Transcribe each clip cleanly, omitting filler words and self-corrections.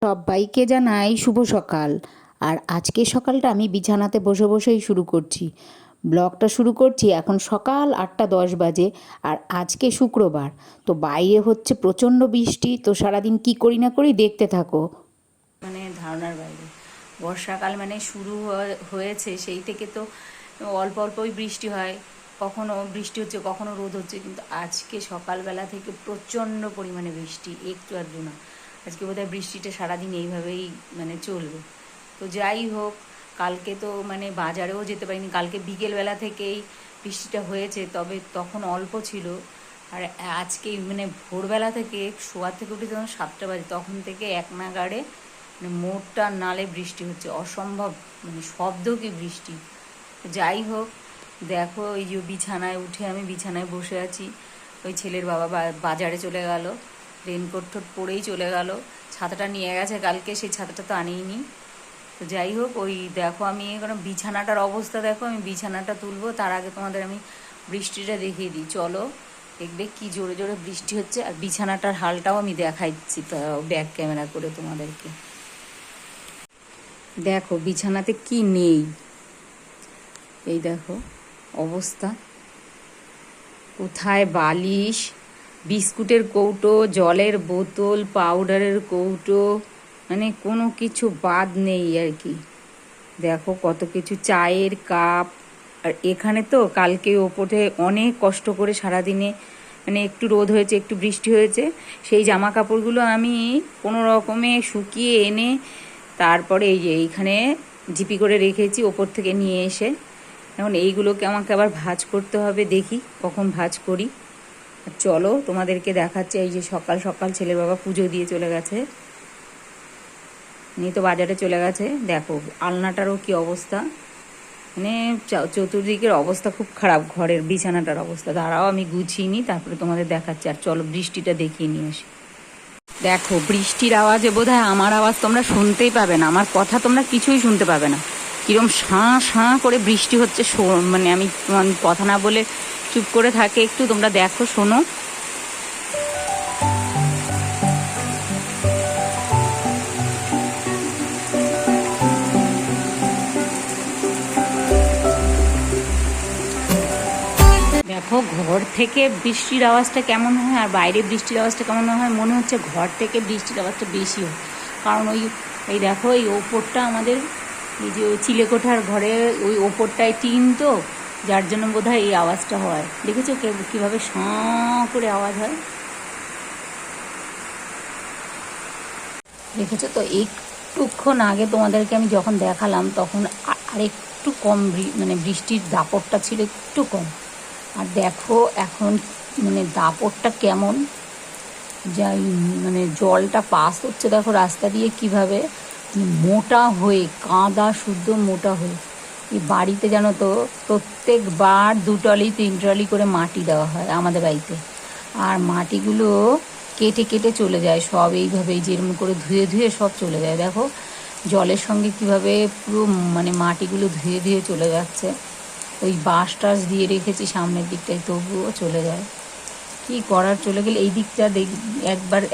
সবাইকে জানাই শুভ সকাল। আর আজকে সকালটা আমি বিছানাতে বসে বসেই শুরু করছি। ব্লগটা শুরু করছি এখন সকাল 8টা 10 বাজে। আর আজকে শুক্রবার, তো বাইরে হচ্ছে প্রচণ্ড বৃষ্টি। তো সারাদিন কি করি না করি দেখতে থাকো। মানে ধারণার বাইরে বর্ষাকাল মানে শুরু হয়েছে সেই থেকে তো অল্প অল্পই বৃষ্টি হয়, কখনো বৃষ্টি হচ্ছে কখনো রোদ হচ্ছে, কিন্তু আজকে সকালবেলা থেকে প্রচণ্ড পরিমাণে বৃষ্টি, একটু আধটু না। আজকে বোধহয় বৃষ্টিটা সারাদিন এইভাবেই মানে চলবে। তো যাই হোক, কালকে তো মানে বাজারেও যেতে পারিনি, কালকে বিকেলবেলা থেকেই বৃষ্টিটা হয়েছে, তবে তখন অল্প ছিল। আর আজকে মানে ভোরবেলা থেকে শোয়ার থেকে উঠে যখন 7টা বাজে তখন থেকে এক নাগাড়ে মানে মোটটা নালে বৃষ্টি হচ্ছে, অসম্ভব মানে শব্দ কি বৃষ্টি। যাই হোক, দেখো এই যে বিছানায় উঠে আমি বিছানায় বসে আছি, ওই ছেলের বাবা বাজারে চলে গেল, রেনকোট টোট পরেই চলে গেল। ছাতাটা নিয়ে গেছে কালকে, সেই ছাতাটা তো আনিনি। তো যাই হোক, ওই দেখো আমি এখন বিছানাটার অবস্থা দেখো, আমি বিছানাটা তুলবো তার আগে তোমাদের আমি বৃষ্টিটা দেখিয়ে দিই। চলো, দেখবে কি জোরে জোরে বৃষ্টি হচ্ছে। আর বিছানাটার হালটাও আমি দেখাচ্ছি ব্যাক ক্যামেরা করে তোমাদেরকে। দেখো বিছানাতে কি নেই, এই দেখো অবস্থা। কোথায় বালিশ, বিস্কুটের কৌটো, জলের বোতল, পাউডারের কৌটো, মানে কোনো কিছু বাদ নেই আর কি। দেখো কত কিছু, চায়ের কাপ। আর এখানে তো কালকে ওপরে অনেক কষ্ট করে সারাদিনে মানে একটু রোদ হয়েছে একটু বৃষ্টি হয়েছে, সেই জামা কাপড়গুলো আমি কোনো রকমে শুকিয়ে এনে তারপরে এই যে এইখানে জিপি করে রেখেছি ওপর থেকে নিয়ে এসে। এখন এইগুলোকে আমাকে আবার ভাঁজ করতে হবে, দেখি কখন ভাঁজ করি। চলো তোমাদেরকে দেখাচ্ছে। এই যে সকাল সকাল ছেলের বাবা পুজো দিয়ে চলে গেছে, নিয়ে তো বাজারে চলে গেছে। দেখো আলনাটারও কি অবস্থা, মানে চতুর্দিকের অবস্থা খুব খারাপ, ঘরের বিছানাটার অবস্থা। দাঁড়াও আমি গুছিয়ে নিই তারপরে তোমাদের দেখাচ্ছি। আর চলো বৃষ্টিটা দেখিয়ে নিয়ে আসি। দেখো বৃষ্টির আওয়াজে বোধহয় আমার আওয়াজ তোমরা শুনতেই পাবে না, আমার কথা তোমরা কিছুই শুনতে পাবে না। কিরম শাঁ শাঁ করে বৃষ্টি হচ্ছে, মানে আমি কথা না বলে চুপ করে থাকে একটু, তোমরা দেখো শোনো। দেখো ঘর থেকে বৃষ্টির আওয়াজটা কেমন হয় আর বাইরে বৃষ্টির আওয়াজটা কেমন হয়, মনে হচ্ছে ঘর থেকে বৃষ্টির আওয়াজটা বেশি হয়। কারণ এই দেখো এই ওপরটা আমাদের, এই যে ওই চিলেকোঠার ঘরে ওই ওপরটায় টিন, তো যার জন্য বোধহয় এই আওয়াজটা হয়। দেখেছো কীভাবে সাঁ করে আওয়াজ হয়, দেখেছো তো। একটুক্ষণ আগে তোমাদেরকে আমি যখন দেখালাম তখন আরেকটু কম মানে বৃষ্টির দাপটটা ছিল একটু কম। আর দেখো এখন মানে দাপটটা কেমন, যাই মানে জলটা পাস হচ্ছে দেখো রাস্তা দিয়ে কিভাবে মোটা হয়ে, কাদা শুদ্ধ মোটা হয়ে। এই বাড়িতে জানো তো প্রত্যেকবার 2 ট্রলি 3 ট্রলি করে মাটি দেওয়া হয় আমাদের বাড়িতে। আর মাটিগুলো কেটে কেটে চলে যায় সব, এইভাবেই যেরকম করে ধুয়ে ধুয়ে সব চলে যায়। দেখো জলের সঙ্গে কিভাবে পুরো মানে মাটিগুলো ধুয়ে ধুয়ে চলে যাচ্ছে। ওই বাঁশ টাস দিয়ে রেখেছি সামনের দিকটায়, তবুও চলে যায়। কি করার, চলে গেলে। এই দিকটা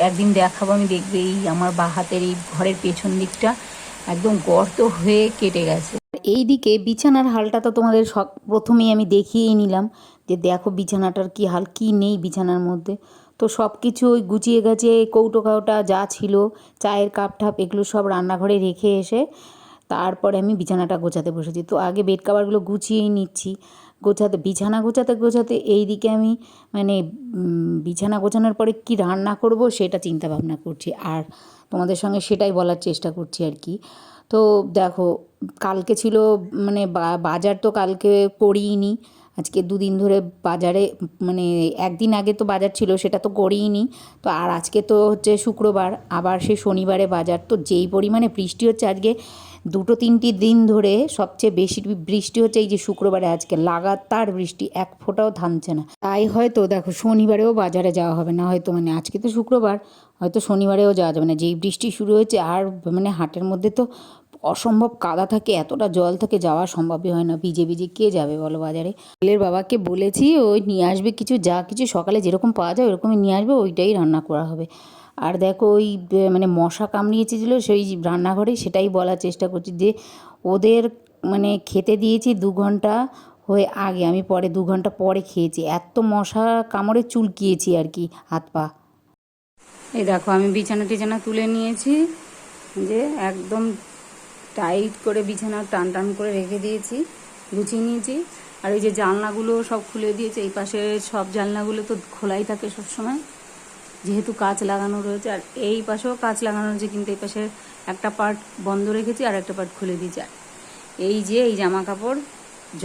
একদিন দেখাবো আমি, দেখবে এই আমার বাঁ হাতের এই ঘরের পেছন দিকটা একদম গর্ত হয়ে কেটে গেছে। এই দিকে বিছানার হালটা তো তোমাদের প্রথমেই আমি দেখিয়েই নিলাম, যে দেখো বিছানাটার কি হাল, কি নেই বিছানার মধ্যে। তো সব কিছু ওই গুছিয়ে গাছিয়ে কৌটো কাউটা যা ছিল, চায়ের কাপ ঠাপ এগুলো সব রান্নাঘরে রেখে এসে তারপরে আমি বিছানাটা গোছাতে বসেছি। তো আগে বেড কাভারগুলো গুছিয়েই নিচ্ছি। বিছানা গোছাতে গোছাতে এই দিকে আমি মানে বিছানা গোছানোর পরে কি রান্না করব সেটা চিন্তা ভাবনা করছি, আর তোমাদের সঙ্গে সেটাই বলার চেষ্টা করছি আর কি। তো দেখো কালকে ছিল মানে বাজার তো কালকে করিনি, আজকে 2 দিন ধরে বাজারে মানে একদিন আগে তো বাজার ছিল সেটা তো করিনি। তো আর আজকে তো হচ্ছে শুক্রবার, আবার সেই শনিবারে বাজার। তো যেই পরিমাণে বৃষ্টি হচ্ছে আজকে 2-3টি দিন ধরে, সবচেয়ে বেশি বৃষ্টি হচ্ছে এই যে শুক্রবারে, আজকে লাগাতার বৃষ্টি, এক ফোঁটাও থামছে না। তাই হয়তো দেখো শনিবারেও বাজারে যাওয়া হবে না হয়তো, মানে আজকে তো শুক্রবার, হয়তো শনিবারেও যাওয়া যাবে না। যেই বৃষ্টি শুরু হয়েছে, আর মানে হাটের মধ্যে তো অসম্ভব কাদা থাকে, এতটা জল থাকে, যাওয়া সম্ভবই হয় না। ভিজে ভিজে কে যাবে বলো বাজারে। ছেলের বাবাকে বলেছি ওই নিয়ে আসবে কিছু, যা কিছু সকালে যেরকম পাওয়া যায় ওরকমই নিয়ে আসবে, ওইটাই রান্না করা হবে। আর দেখো ওই মানে মশা কামড়িয়েছিল সেই রান্নাঘরে, সেটাই বলার চেষ্টা করছি যে ওদের মানে খেতে দিয়েছি 2 ঘন্টা হয়ে আগে, আমি পরে 2 ঘন্টা পরে খেয়েছি, এত মশা কামড়ে চুলকিয়েছি আর কি হাত পা। এই দেখো আমি বিছানা টিছানা তুলে নিয়েছি, যে একদম টাইট করে বিছানা টান টান করে রেখে দিয়েছি, গুছিয়ে নিয়েছি। আর এই যে জানলাগুলো সব খুলে দিয়েছে, এই পাশে সব জানলাগুলো তো খোলাই থাকে সবসময় যেহেতু কাঁচ লাগানো রয়েছে, আর এই পাশেও কাঁচ লাগানো রয়েছে, কিন্তু এই পাশে একটা পার্ট বন্ধ রেখেছি আর একটা পার্ট খুলে দিয়েছি। আর এই যে এই জামা কাপড়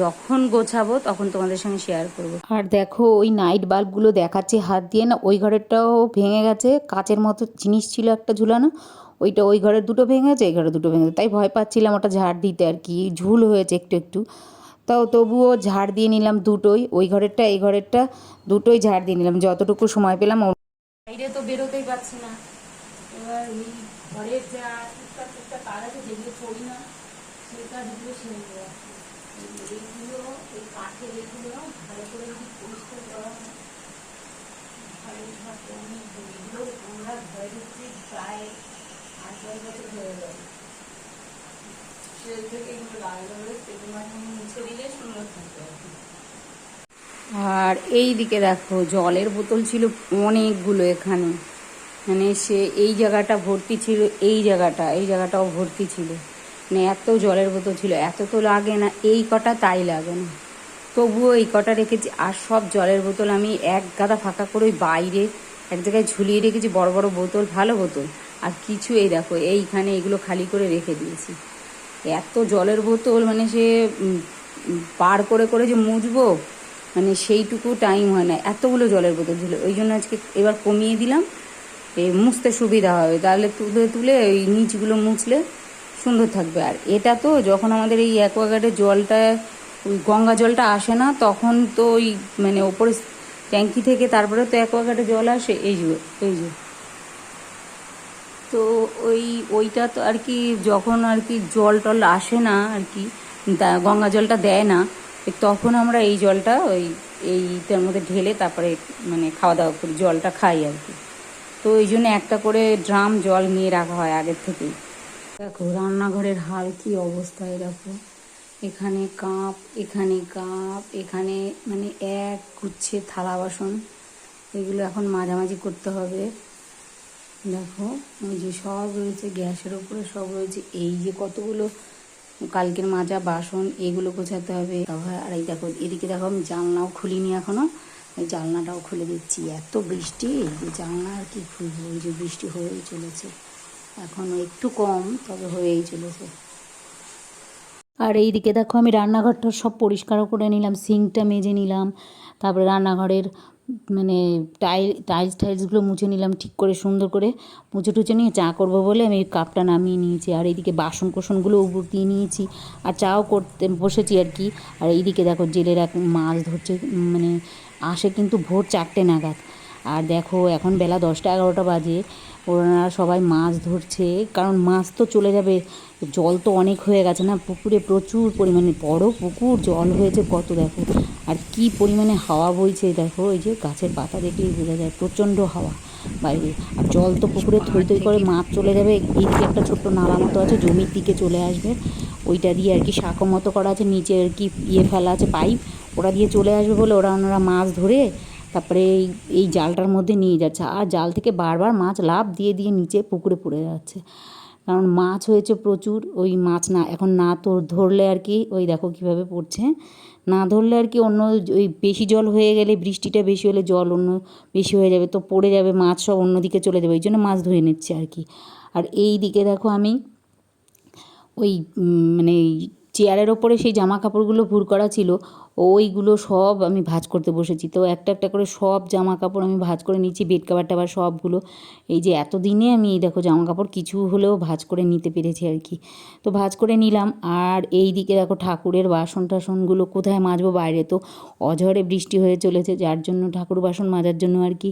যখন গোছাবো তখন তোমাদের সঙ্গে শেয়ার করব। আর দেখো ওই নাইট বাল্বগুলো দেখাচ্ছে হাত দিয়ে না, ওই ঘরেরটাও ভেঙে গেছে, কাচের মতো জিনিস ছিল একটা ঝুলানো, ওইটা ওই ঘরের দুটো ভেঙে গেছে, এই ঘরের দুটো ভেঙে গেছে, তাই ভয় পাচ্ছিলাম ওটা ঝাড় দিতে আর কি, ঝুল হয়েছে একটু একটু, তাও তবুও ঝাড় দিয়ে নিলাম দুটোই, ওই ঘরেরটা এই ঘরেরটা দুটোই ঝাড় দিয়ে নিলাম যতটুকু সময় পেলাম। বাইরে তো বেরোতেই পারছি না, এবার ওই ঘরের যা টুকটাক টুকটাক কাজ আছে যেগুলো করি না সেই কাজগুলো সেরে দেওয়া, এইগুলো এই কাঠের এইগুলো ভালো করে যদি পরিষ্কার করা হয় ঘরের অনেক এগুলো আমরা ঘরে ঢুকছি প্রায় 8-10 বছর হয়ে গেছে, সেই থেকে এগুলো লাগানো হলে সেগুলো মুছে দিলে সুন্দর থাকবে আর কি। আর এই দিকে দেখো জলের বোতল ছিল অনেকগুলো এখানে, মানে সে এই জায়গাটা ভর্তি ছিল, এই জায়গাটাও ভর্তি ছিল, মানে এত জলের বোতল ছিল, এত তো লাগে না, এই কটা তাই লাগে না, তবুও এই কটা রেখেছি। আর সব জলের বোতল আমি এক গাদা ফাঁকা করে ওই বাইরে এক জায়গায় ঝুলিয়ে রেখেছি, বড় বড় বোতল, ভালো বোতল। আর কিছু এই দেখো এইখানে এগুলো খালি করে রেখে দিয়েছি, এত জলের বোতল মানে সে পার করে করে যে মুছবো মানে সেইটুকু টাইম হয় না, এতগুলো জলের বোতল ছিল, ওই জন্য আজকে এবার কমিয়ে দিলাম, এই মুছতে সুবিধা হবে, তাহলে তুলে তুলে ওই নিচগুলো মুছলে সুন্দর থাকবে। আর এটা তো যখন আমাদের এই অ্যাকোয়াগার্ডের জলটা ওই গঙ্গা জলটা আসে না, তখন তো ওই মানে ওপরে ট্যাঙ্কি থেকে তারপরে তো অ্যাকোয়াগার্ডে জল আসে, এই যে তো ওইটা তো আর কি যখন আর কি জল টল আসে না আর কি, গঙ্গা জলটা দেয় না, তখন আমরা এই জলটা এইটার মধ্যে ঢেলে তারপরে মানে খাওয়া দাওয়া করি, জলটা খাই আর কি। তো ওই জন্য একটা করে ড্রাম জল নিয়ে রাখা হয় আগের থেকেই। দেখো রান্নাঘরের হাল কি অবস্থায়, দেখো এখানে কাপ, এখানে কাপ, এখানে মানে এক গুচ্ছে থালা বাসন, এগুলো এখন মাঝামাঝি করতে হবে। দেখো ওই যে সব রয়েছে গ্যাসের ওপরে, সব রয়েছে, এই যে কতগুলো কালকের মাজা বাসন, এগুলো গোছাতে হবে। আর এই দেখো এদিকে দেখো আমি জানলাও খুলিনি এখনো, এই জানলাটাও খুলে দিচ্ছি, এত বৃষ্টি যে জানলা আর কি খুলবো, ওই যে বৃষ্টি হয়েই চলেছে, এখনও একটু কম তবে হয়েই চলেছে। আর এইদিকে দেখো আমি রান্নাঘরটা সব পরিষ্কারও করে নিলাম, সিঙ্কটা মেজে নিলাম, তারপরে রান্নাঘরের মানে টাইলসগুলো মুছে নিলাম ঠিক করে, সুন্দর করে মুছে টুছে নিয়ে চা করবো বলে আমি কাপটা নামিয়ে নিয়েছি। আর এইদিকে বাসন কোসনগুলো উপর দিয়ে নিয়েছি আর চাও করতে বসেছি আর কি। আর এইদিকে দেখো জেলেরা মাছ ধরছে, মানে আসে কিন্তু ভোর 4টে নাগাদ। আর দেখো এখন বেলা 10টা-11টা বাজে, ওনারা সবাই মাছ ধরছে, কারণ মাছ তো চলে যাবে, জল তো অনেক হয়ে গেছে না পুকুরে, প্রচুর পরিমাণে বড় পুকুর, জল হয়েছে কত দেখো, আর কি পরিমাণে হাওয়া বইছে দেখো, এই যে গাছের পাতা দেখলেই বোঝা যায় প্রচণ্ড হাওয়া বাইরে। আর জল তো পুকুরে থই থই করে, মাছ চলে যাবে, এইদিকে একটা ছোট্ট নালা মতো আছে জমির দিকে চলে আসবে, ওইটা দিয়ে আর কি শাঁখো মতো করা আছে, নিচে আর কি ফেলা আছে পাইপ, ওরা দিয়ে চলে আসবে বলে ওনারা মাছ ধরে তারপরে এই জালটার মধ্যে নিয়ে যাচ্ছে, আর জাল থেকে বারবার মাছ লাফ দিয়ে দিয়ে নিচে পুকুরে পড়ে যাচ্ছে, কারণ মাছ হয়েছে প্রচুর। ওই মাছ না এখন না তো ধরলে আর কি, ওই দেখো কীভাবে পড়ছে, না ধরলে আর কি অন্য ওই বেশি জল হয়ে গেলে, বৃষ্টিটা বেশি হলে জল অন্য বেশি হয়ে যাবে, তো পড়ে যাবে মাছ, সব অন্যদিকে চলে যাবে, ওই জন্য মাছ ধরে নিচ্ছে আর কি। আর এই দিকে দেখো আমি ওই মানে চেয়ারের ওপরে সেই জামা কাপড়গুলো ভুর করা ছিল, ওইগুলো সব আমি ভাঁজ করতে বসেছি, তো একটা একটা করে সব জামা কাপড় আমি ভাঁজ করে নিচ্ছি, বেড কাভার টাভার সবগুলো, এই যে এতদিনে আমি এই দেখো জামা কাপড় কিছু হলেও ভাঁজ করে নিতে পেরেছি আর কি, তো ভাঁজ করে নিলাম। আর এই দিকে দেখো ঠাকুরের বাসন টাসনগুলো কোথায় মাজবো, বাইরে তো অঝরে বৃষ্টি হয়ে চলেছে, যার জন্য ঠাকুর বাসন মাজার জন্য আর কি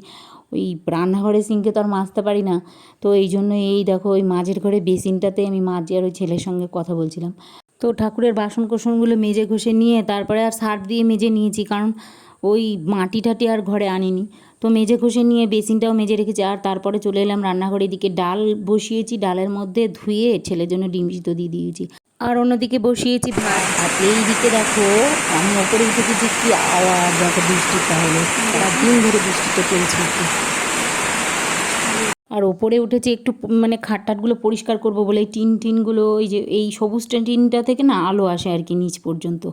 ওই রান্নাঘরে সিঙ্কে তো আর মাজতে পারি না, তো এই জন্য এই দেখো ওই মাঝের ঘরে বেসিনটাতে আমি মাজি, আর ওই ছেলের সঙ্গে কথা বলছিলাম। তো ঠাকুরের বাসন কোসনগুলো মেজে ঘষে নিয়ে তারপরে আর সার্ফ দিয়ে মেজে নিয়েছি, কারণ ওই মাটি টাটি আর ঘরে আনিনি, তো মেজে ঘষে নিয়ে বেসিনটাও মেজে রেখেছি। আর তারপরে চলে এলাম রান্নাঘরে, এদিকে ডাল বসিয়েছি, ডালের মধ্যে ধুয়ে ছেলের জন্য ডিম সিদ্ধ দিয়ে দিয়েছি, আর অন্যদিকে বসিয়েছি ভাত। আর এই দিকে দেখো আমি ওপরে উঠেছি, যে কি আওয়াজ, দেখো বৃষ্টির, তাহলে সারাদিন ধরে বৃষ্টিটা চলছে একটু। আর ওপরে উঠেছি একটু মানে খাটটাটগুলো পরিষ্কার করব বলে, এই টিনগুলো, ওই যে এই সবুজ টিনটা থেকে না আলো আসে আর কি নিচ পর্যন্ত,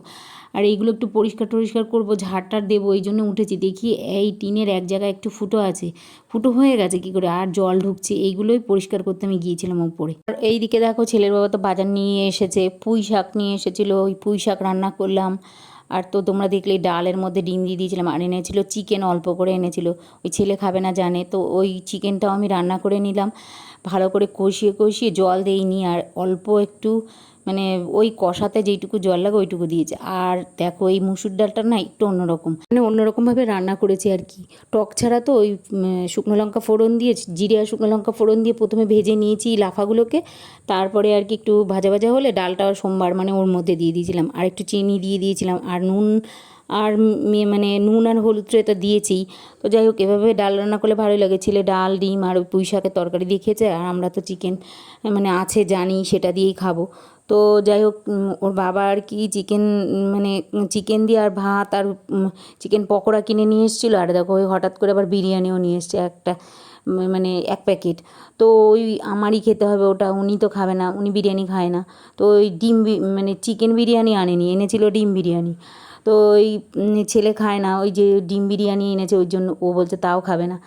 আর এইগুলো একটু পরিষ্কার করব, ঝাড়টার দেবো, এই জন্য উঠেছি। দেখি এই টিনের এক জায়গায় একটু ফুটো আছে, ফুটো হয়ে গেছে কি করে, আর জল ঢুকছে, এইগুলোই পরিষ্কার করতে আমি গিয়েছিলাম ওপরে। আর এই দিকে দেখো ছেলের বাবা তো বাজার নিয়ে এসেছে, পুঁই শাক নিয়ে এসেছিলো, ওই পুঁই শাক রান্না করলাম। আর তো তোমরা দেখলে ডালের মধ্যে ডিম দিয়ে দিয়েছিলাম, আর এনেছিল চিকেন, অল্প করে এনেছিল, ওই ছেলে খাবে না জানে, তো ওই চিকেনটাও আমি রান্না করে নিলাম, ভালো করে কষিয়ে জল দেইনি, আর অল্প একটু মানে ওই কষাতে যেইটুকু জল লাগে ওইটুকু দিয়েছে। আর দেখো এই মুসুর ডালটা না একটু অন্যরকম, মানে অন্যরকমভাবে রান্না করেছি আর কি, টক ছাড়া তো। ওই শুকনো লঙ্কা ফোড়ন দিয়ে, জিরে আর শুকনো লঙ্কা ফোড়ন দিয়ে প্রথমে ভেজে নিয়েছি লাফাগুলোকে, তারপরে আর কি একটু ভাজা ভাজা হলে ডালটা সোমবার মানে ওর মধ্যে দিয়ে দিয়েছিলাম, আর একটু চিনি দিয়ে দিয়েছিলাম, আর নুন, আর মানে নুন আর হলুদ তো এটা দিয়েছি। তো যাই হোক, এভাবে ডাল রান্না করলে ভালোই লাগে। ছেলে ডাল, ডিম আর ওই পুঁই শাকের তরকারি দিয়ে খেয়েছে, আর আমরা তো চিকেন মানে আছে জানি, সেটা দিয়েই খাবো। তো যাই হোক, ওর বাবা আর কি চিকেন মানে চিকেন দিয়ে আর ভাত আর চিকেন পকোড়া কিনে নিয়ে এসেছিলো, আর দেখো ওই হঠাৎ করে আবার বিরিয়ানিও নিয়ে এসছে একটা, মানে এক প্যাকেট। তো ওই আমারই খেতে হবে ওটা, উনি তো খাবে না, উনি বিরিয়ানি খায় না। তো ওই মানে চিকেন বিরিয়ানি আনেনি, এনেছিল ডিম বিরিয়ানি। তো ওই ছেলে খায় না, ওই যে ডিম বিরিয়ানি এনেছে ওই জন্য ও বলছে তাও খাবে না,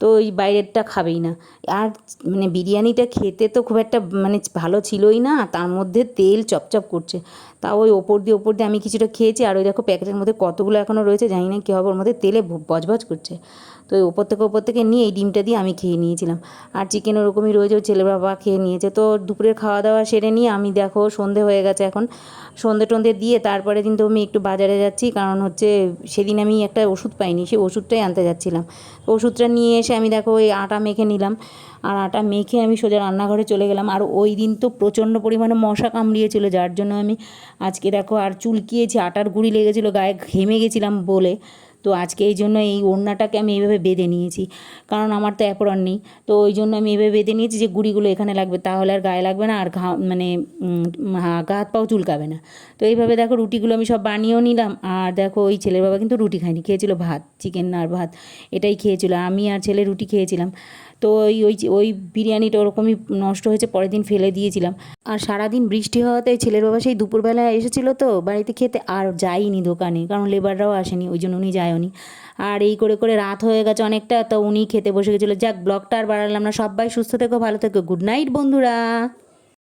তো ওই বাইরেরটা খাবেই না। আর মানে বিরিয়ানিটা খেতে তো খুব একটা মানে ভালো ছিলই না, তার মধ্যে তেল চপচপ করছে। তাও ওই ওপর দিয়ে আমি কিছুটা খেয়েছি, আর ওই দেখো প্যাকেটের মধ্যে কতগুলো এখনও রয়েছে, জানি না কী হবে, ওর মধ্যে তেলে বজবজ করছে। তো ওই ওপর থেকে নিয়ে এই ডিমটা দিয়ে আমি খেয়ে নিয়েছিলাম, আর চিকেন ওরকমই রয়েছে, ওই ছেলে বাবা খেয়ে নিয়েছে। তো দুপুরের খাওয়া দাওয়া সেরে নিয়ে আমি দেখো সন্ধে হয়ে গেছে এখন, সন্ধে টন্ধে দিয়ে তারপরে কিন্তু আমি একটু বাজারে যাচ্ছি, কারণ হচ্ছে সেদিন আমি একটা ওষুধ পাইনি, সেই ওষুধটাই আনতে যাচ্ছিলাম। ওষুধটা নিয়ে এসে আমি দেখো ওই আটা মেখে নিলাম, আর আটা মেখে আমি সোজা রান্নাঘরে চলে গেলাম। আর ওই দিন তো প্রচণ্ড পরিমাণে মশা কামড়িয়েছিল, যার জন্য আমি আজকে দেখো আর চুলকিয়েছি, আটার গুঁড়ি লেগেছিলো গায়ে, ঘেমে গেছিলাম বলে। তো আজকে এই জন্য এই ওড়নাটাকে আমি এইভাবে বেঁধে নিয়েছি, কারণ আমার তো অ্যাপরন নেই, তো ওই জন্য আমি এইভাবে বেঁধে নিয়েছি যে গুঁড়িগুলো এখানে লাগবে, তাহলে আর গায়ে লাগবে না, আর মানে গা হাত পাও চুলকাবে না। তো এইভাবে দেখো রুটিগুলো আমি সব বানিয়েও নিলাম। আর দেখো ওই ছেলের বাবা কিন্তু রুটি খায়নি, খেয়েছিল ভাত, চিকেন আর ভাত এটাই খেয়েছিল, আমি আর ছেলে রুটি খেয়েছিলাম। তো ওই বিরিয়ানিটা ওরকমই নষ্ট হয়েছে, পরের দিন ফেলে দিয়েছিলাম। আর সারাদিন বৃষ্টি হওয়াতে ছেলের বাবা সেই দুপুরবেলায় এসেছিলো তো বাড়িতে খেতে, আর যাইনি দোকানে, কারণ লেবাররাও আসেনি, ওই জন্য উনি যায়নি। আর এই করে রাত হয়ে গেছে অনেকটা, তো উনি খেতে বসে গেছিলো। যাক, ব্লগটা আর বাড়ালাম না, সবাই সুস্থ থেকো, ভালো থেকো, গুড নাইট বন্ধুরা।